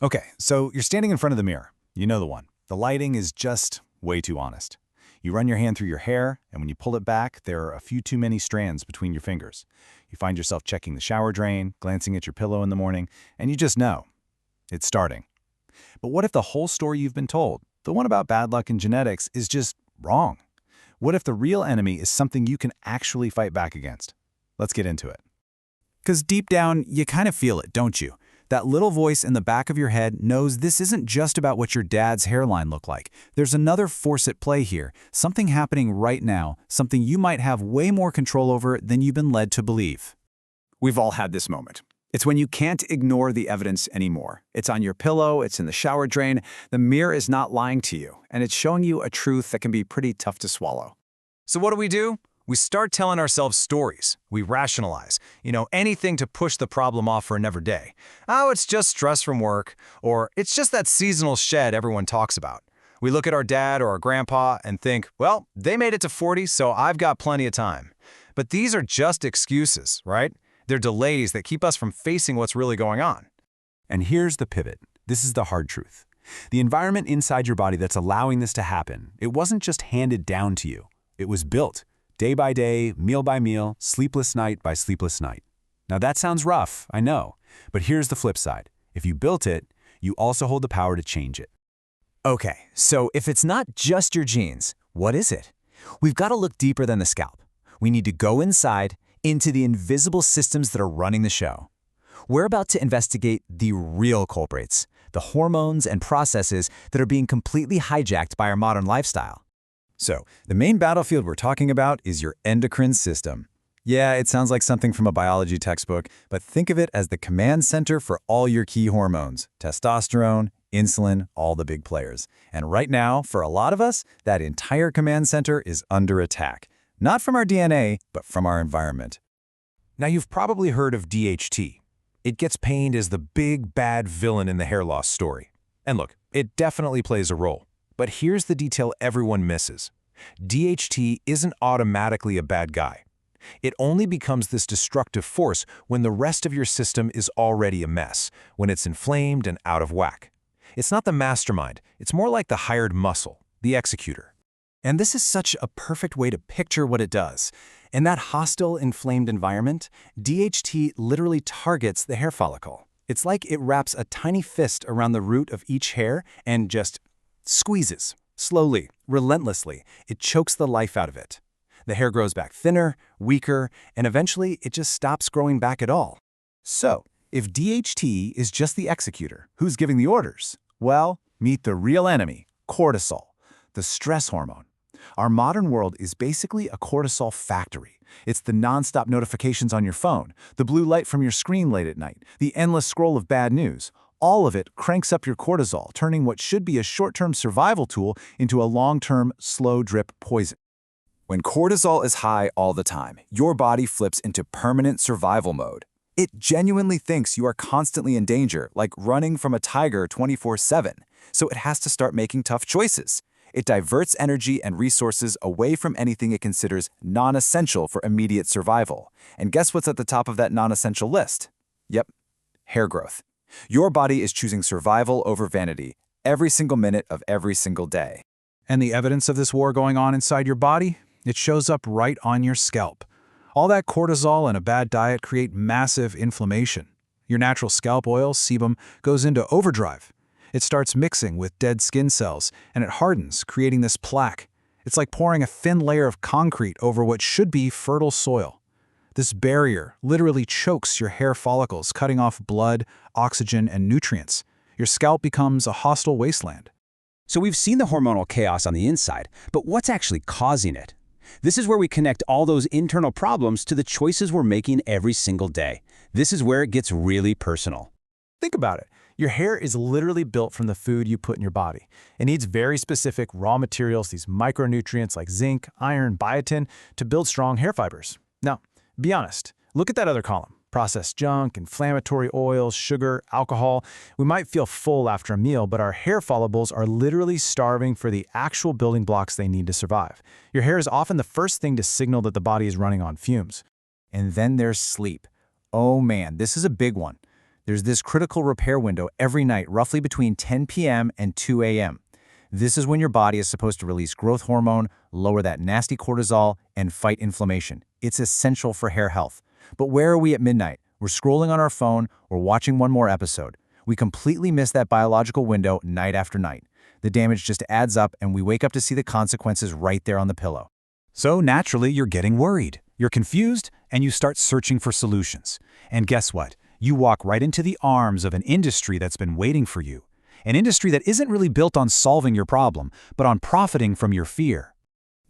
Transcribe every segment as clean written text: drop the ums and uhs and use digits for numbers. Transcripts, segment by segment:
Okay, so you're standing in front of the mirror. You know the one. The lighting is just way too honest. You run your hand through your hair, and when you pull it back, there are a few too many strands between your fingers. You find yourself checking the shower drain, glancing at your pillow in the morning, and you just know. It's starting. But what if the whole story you've been told, the one about bad luck and genetics, is just wrong? What if the real enemy is something you can actually fight back against? Let's get into it. Because deep down, you kind of feel it, don't you? That little voice in the back of your head knows this isn't just about what your dad's hairline looked like. There's another force at play here, something happening right now, something you might have way more control over than you've been led to believe. We've all had this moment. It's when you can't ignore the evidence anymore. It's on your pillow, it's in the shower drain. The mirror is not lying to you, and it's showing you a truth that can be pretty tough to swallow. So what do? We start telling ourselves stories. We rationalize, anything to push the problem off for another day. Oh, it's just stress from work, or it's just that seasonal shed everyone talks about. We look at our dad or our grandpa and think, well, they made it to 40, so I've got plenty of time. But these are just excuses, right? They're delays that keep us from facing what's really going on. And here's the pivot. This is the hard truth. The environment inside your body that's allowing this to happen, it wasn't just handed down to you. It was built. Day by day, meal by meal, sleepless night by sleepless night. Now that sounds rough, I know, but here's the flip side. If you built it, you also hold the power to change it. Okay, so if it's not just your genes, what is it? We've got to look deeper than the scalp. We need to go inside, into the invisible systems that are running the show. We're about to investigate the real culprits, the hormones and processes that are being completely hijacked by our modern lifestyle. So, the main battlefield we're talking about is your endocrine system. Yeah, it sounds like something from a biology textbook, but think of it as the command center for all your key hormones, testosterone, insulin, all the big players. And right now, for a lot of us, that entire command center is under attack. Not from our DNA, but from our environment. Now, you've probably heard of DHT. It gets painted as the big, bad villain in the hair loss story. And look, it definitely plays a role. But here's the detail everyone misses. DHT isn't automatically a bad guy. It only becomes this destructive force when the rest of your system is already a mess, when it's inflamed and out of whack. It's not the mastermind, it's more like the hired muscle, the executor. And this is such a perfect way to picture what it does. In that hostile, inflamed environment, DHT literally targets the hair follicle. It's like it wraps a tiny fist around the root of each hair and just squeezes. Slowly, relentlessly, it chokes the life out of it. The hair grows back thinner, weaker, and eventually it just stops growing back at all. So, if DHT is just the executor, who's giving the orders? Well, meet the real enemy, cortisol, the stress hormone. Our modern world is basically a cortisol factory. It's the nonstop notifications on your phone, the blue light from your screen late at night, the endless scroll of bad news. All of it cranks up your cortisol, turning what should be a short-term survival tool into a long-term, slow-drip poison. When cortisol is high all the time, your body flips into permanent survival mode. It genuinely thinks you are constantly in danger, like running from a tiger 24/7, so it has to start making tough choices. It diverts energy and resources away from anything it considers non-essential for immediate survival. And guess what's at the top of that non-essential list? Yep, hair growth. Your body is choosing survival over vanity every single minute of every single day. And the evidence of this war going on inside your body? It shows up right on your scalp. All that cortisol and a bad diet create massive inflammation. Your natural scalp oil, sebum, goes into overdrive. It starts mixing with dead skin cells, and it hardens, creating this plaque. It's like pouring a thin layer of concrete over what should be fertile soil. This barrier literally chokes your hair follicles, cutting off blood, oxygen, and nutrients. Your scalp becomes a hostile wasteland. So we've seen the hormonal chaos on the inside, but what's actually causing it? This is where we connect all those internal problems to the choices we're making every single day. This is where it gets really personal. Think about it. Your hair is literally built from the food you put in your body. It needs very specific raw materials, these micronutrients like zinc, iron, biotin, to build strong hair fibers. Now, be honest. Look at that other column. Processed junk, inflammatory oils, sugar, alcohol. We might feel full after a meal, but our hair follicles are literally starving for the actual building blocks they need to survive. Your hair is often the first thing to signal that the body is running on fumes. And then there's sleep. Oh man, this is a big one. There's this critical repair window every night, roughly between 10 p.m. and 2 a.m. This is when your body is supposed to release growth hormone, lower that nasty cortisol, and fight inflammation. It's essential for hair health. But where are we at midnight? We're scrolling on our phone or watching one more episode. We completely miss that biological window night after night. The damage just adds up, and we wake up to see the consequences right there on the pillow. So naturally, you're getting worried. You're confused, and you start searching for solutions. And guess what? You walk right into the arms of an industry that's been waiting for you. An industry that isn't really built on solving your problem, but on profiting from your fear.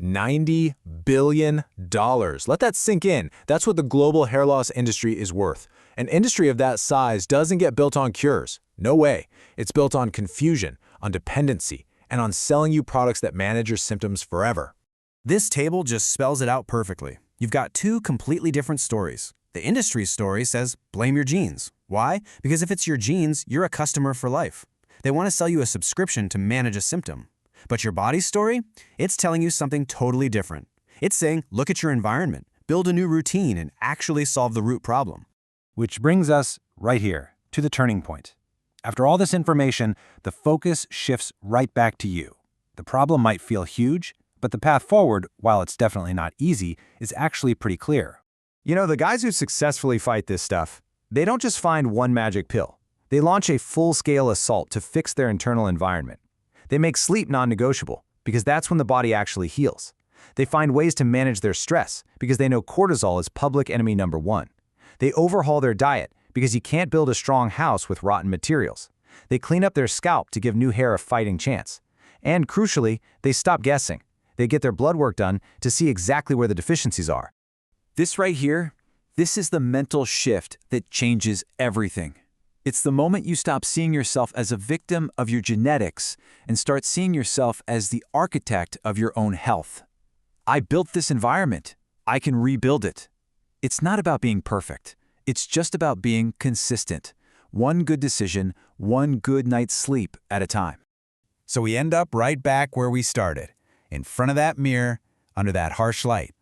$90 billion. Let that sink in. That's what the global hair loss industry is worth. An industry of that size doesn't get built on cures. No way. It's built on confusion, on dependency, and on selling you products that manage your symptoms forever. This table just spells it out perfectly. You've got two completely different stories. The industry story says, blame your genes. Why? Because if it's your genes, you're a customer for life. They want to sell you a subscription to manage a symptom. But your body's story? It's telling you something totally different. It's saying, look at your environment, build a new routine, and actually solve the root problem. Which brings us right here to the turning point. After all this information, the focus shifts right back to you. The problem might feel huge, but the path forward, while it's definitely not easy, is actually pretty clear. You know, the guys who successfully fight this stuff, they don't just find one magic pill. They launch a full-scale assault to fix their internal environment. They make sleep non-negotiable, because that's when the body actually heals. They find ways to manage their stress, because they know cortisol is public enemy number one. They overhaul their diet, because you can't build a strong house with rotten materials. They clean up their scalp to give new hair a fighting chance. And crucially, they stop guessing. They get their blood work done to see exactly where the deficiencies are. This right here, this is the mental shift that changes everything. It's the moment you stop seeing yourself as a victim of your genetics and start seeing yourself as the architect of your own health. I built this environment. I can rebuild it. It's not about being perfect. It's just about being consistent. One good decision, one good night's sleep at a time. So we end up right back where we started, in front of that mirror, under that harsh light.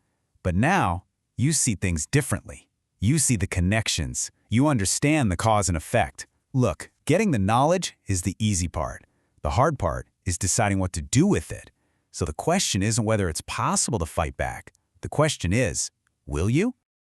But now, you see things differently. You see the connections. You understand the cause and effect. Look, getting the knowledge is the easy part. The hard part is deciding what to do with it. So the question isn't whether it's possible to fight back. The question is, will you?